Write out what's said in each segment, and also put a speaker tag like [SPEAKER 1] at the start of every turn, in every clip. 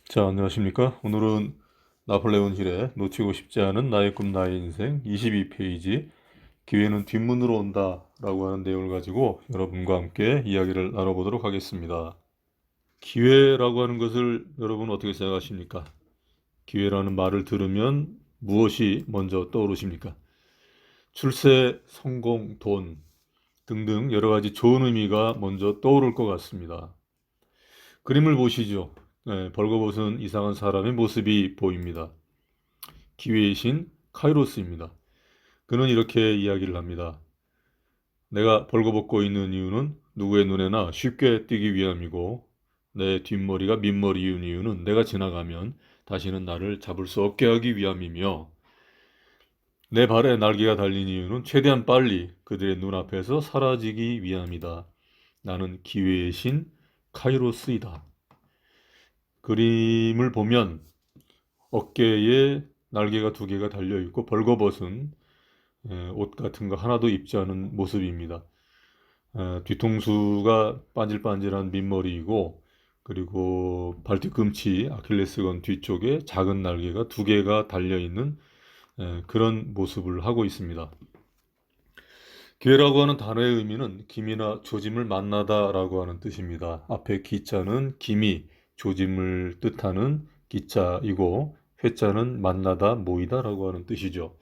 [SPEAKER 1] 자, 안녕하십니까? 오늘은 나폴레온 힐의 놓치고 싶지 않은 나의 꿈, 나의 인생 22페이지 기회는 뒷문으로 온다 라고 하는 내용을 가지고 여러분과 함께 이야기를 나눠보도록 하겠습니다. 기회라고 하는 것을 여러분 어떻게 생각하십니까? 기회라는 말을 들으면 무엇이 먼저 떠오르십니까? 출세, 성공, 돈 등등 여러 가지 좋은 의미가 먼저 떠오를 것 같습니다. 그림을 보시죠. 네, 벌거벗은 이상한 사람의 모습이 보입니다. 기회의 신 카이로스입니다. 그는 이렇게 이야기를 합니다. 내가 벌거벗고 있는 이유는 누구의 눈에나 쉽게 띄기 위함이고 내 뒷머리가 민머리인 이유는 내가 지나가면 다시는 나를 잡을 수 없게 하기 위함이며 내 발에 날개가 달린 이유는 최대한 빨리 그들의 눈앞에서 사라지기 위함이다. 나는 기회의 신 카이로스이다. 그림을 보면 어깨에 날개가 두 개가 달려 있고 벌거벗은 옷 같은 거 하나도 입지 않은 모습입니다. 뒤통수가 반질반질한 민머리이고 그리고 발뒤꿈치 아킬레스건 뒤쪽에 작은 날개가 두 개가 달려 있는 그런 모습을 하고 있습니다. 기회라고 하는 단어의 의미는 기미나 조짐을 만나다라고 하는 뜻입니다. 앞에 기자는 기미, 조짐을 뜻하는 기자이고 회자는 만나다, 모이다라고 하는 뜻이죠.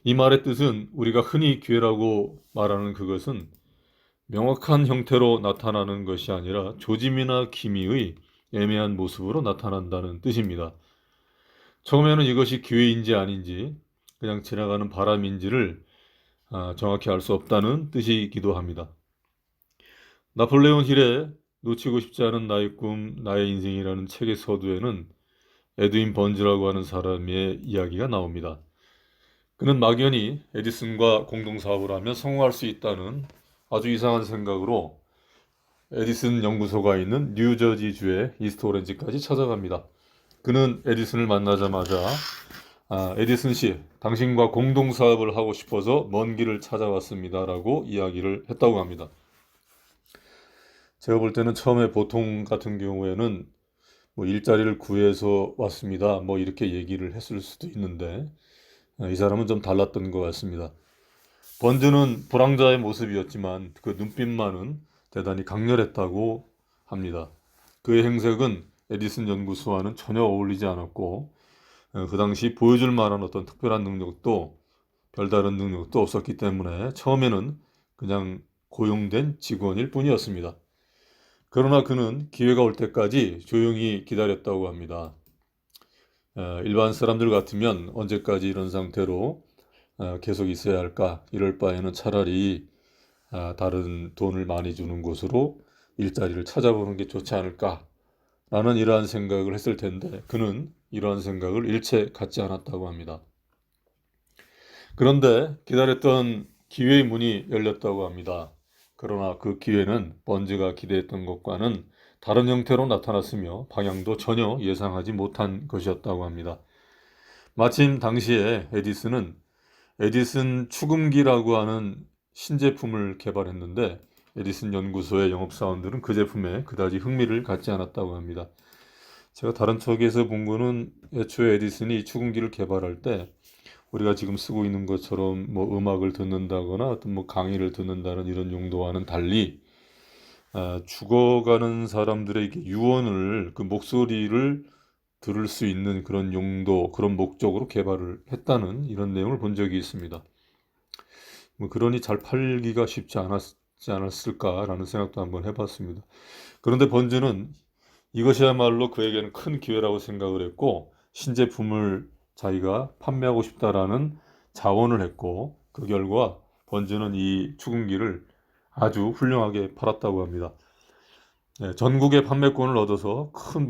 [SPEAKER 1] 이 말의 뜻은 우리가 흔히 기회라고 말하는 그것은 명확한 형태로 나타나는 것이 아니라 조짐이나 기미의 애매한 모습으로 나타난다는 뜻입니다. 처음에는 이것이 기회인지 아닌지 그냥 지나가는 바람인지를 정확히 알 수 없다는 뜻이기도 합니다. 나폴레온 힐의 놓치고 싶지 않은 나의 꿈, 나의 인생이라는 책의 서두에는 에드윈 번즈라고 하는 사람의 이야기가 나옵니다. 그는 막연히 에디슨과 공동사업을 하며 성공할 수 있다는 아주 이상한 생각으로 에디슨 연구소가 있는 뉴저지주의 이스트 오렌지까지 찾아갑니다. 그는 에디슨을 만나자마자 에디슨 씨, 당신과 공동사업을 하고 싶어서 먼 길을 찾아왔습니다 라고 이야기를 했다고 합니다. 제가 볼 때는 처음에 보통 같은 경우에는 뭐 일자리를 구해서 왔습니다 뭐 이렇게 얘기를 했을 수도 있는데 이 사람은 좀 달랐던 것 같습니다. 번즈는 불황자의 모습이었지만 그 눈빛만은 대단히 강렬했다고 합니다. 그의 행색은 에디슨 연구소와는 전혀 어울리지 않았고 그 당시 보여줄 만한 어떤 특별한 능력도 별다른 능력도 없었기 때문에 처음에는 그냥 고용된 직원일 뿐이었습니다. 그러나 그는 기회가 올 때까지 조용히 기다렸다고 합니다. 일반 사람들 같으면 언제까지 이런 상태로 계속 있어야 할까? 이럴 바에는 차라리 다른 돈을 많이 주는 곳으로 일자리를 찾아보는 게 좋지 않을까? 라는 이러한 생각을 했을 텐데 그는 이러한 생각을 일체 갖지 않았다고 합니다. 그런데 기다렸던 기회의 문이 열렸다고 합니다. 그러나 그 기회는 번즈가 기대했던 것과는 다른 형태로 나타났으며 방향도 전혀 예상하지 못한 것이었다고 합니다. 마침 당시에 에디슨은 에디슨 축음기라고 하는 신제품을 개발했는데 에디슨 연구소의 영업사원들은 그 제품에 그다지 흥미를 갖지 않았다고 합니다. 제가 다른 쪽에서 본 거는 애초에 에디슨이 축음기를 개발할 때 우리가 지금 쓰고 있는 것처럼 뭐 음악을 듣는다거나 어떤 뭐 강의를 듣는다는 이런 용도와는 달리 죽어가는 사람들에게 유언을 그 목소리를 들을 수 있는 그런 용도, 그런 목적으로 개발을 했다는 이런 내용을 본 적이 있습니다. 뭐 그러니 잘 팔기가 쉽지 않았을까라는 생각도 한번 해봤습니다. 그런데 번즈는 이것이야말로 그에게는 큰 기회라고 생각을 했고 신제품을 자기가 판매하고 싶다라는 자원을 했고 그 결과 번즈는 이 축음기를 아주 훌륭하게 팔았다고 합니다. 전국의 판매권을 얻어서 큰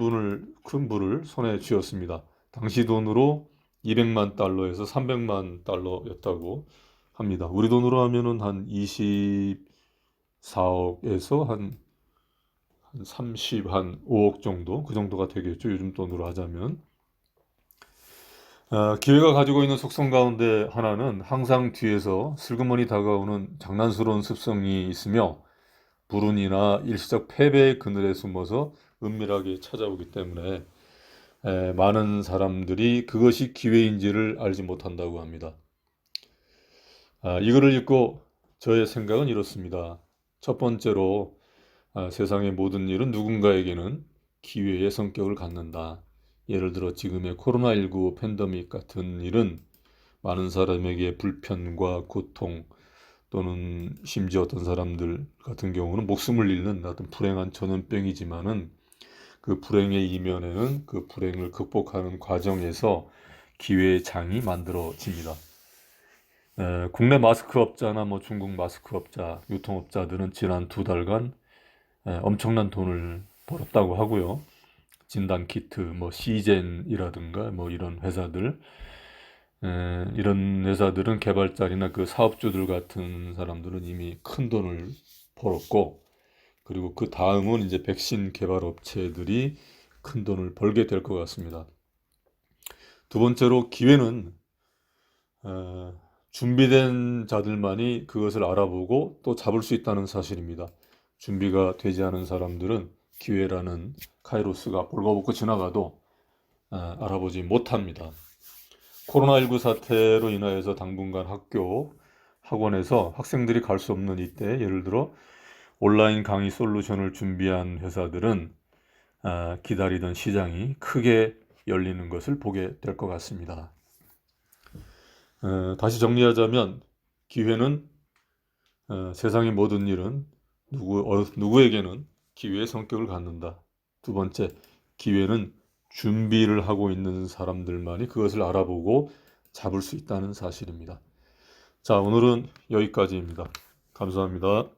[SPEAKER 1] 부를 손에 쥐었습니다. 당시 돈으로 200만 달러에서 300만 달러였다고 합니다. 우리 돈으로 하면은 한 24억에서 한 30, 한 5억 정도 그 정도가 되겠죠. 요즘 돈으로 하자면. 기회가 가지고 있는 속성 가운데 하나는 항상 뒤에서 슬그머니 다가오는 장난스러운 습성이 있으며 불운이나 일시적 패배의 그늘에 숨어서 은밀하게 찾아오기 때문에 많은 사람들이 그것이 기회인지를 알지 못한다고 합니다. 이거를 읽고 저의 생각은 이렇습니다. 첫 번째로 세상의 모든 일은 누군가에게는 기회의 성격을 갖는다. 예를 들어 지금의 코로나19 팬데믹 같은 일은 많은 사람에게 불편과 고통 또는 심지어 어떤 사람들 같은 경우는 목숨을 잃는 어떤 불행한 전염병이지만은 그 불행의 이면에는 그 불행을 극복하는 과정에서 기회의 장이 만들어집니다. 국내 마스크 업자나 중국 마스크 업자, 유통업자들은 지난 2달간 엄청난 돈을 벌었다고 하고요. 진단 키트, 시젠이라든가 이런 회사들, 이런 회사들은 개발자나 그 사업주들 같은 사람들은 이미 큰 돈을 벌었고, 그리고 그 다음은 이제 백신 개발 업체들이 큰 돈을 벌게 될 것 같습니다. 두 번째로 기회는 준비된 자들만이 그것을 알아보고 또 잡을 수 있다는 사실입니다. 준비가 되지 않은 사람들은 기회라는 카이로스가 벌거벗고 지나가도 알아보지 못합니다. 코로나19 사태로 인하여서 당분간 학원에서 학생들이 갈 수 없는 이때, 예를 들어 온라인 강의 솔루션을 준비한 회사들은 기다리던 시장이 크게 열리는 것을 보게 될 것 같습니다. 다시 정리하자면 기회는 세상의 모든 일은 누구에게는 기회의 성격을 갖는다. 두 번째, 기회는 준비를 하고 있는 사람들만이 그것을 알아보고 잡을 수 있다는 사실입니다. 자, 오늘은 여기까지입니다. 감사합니다.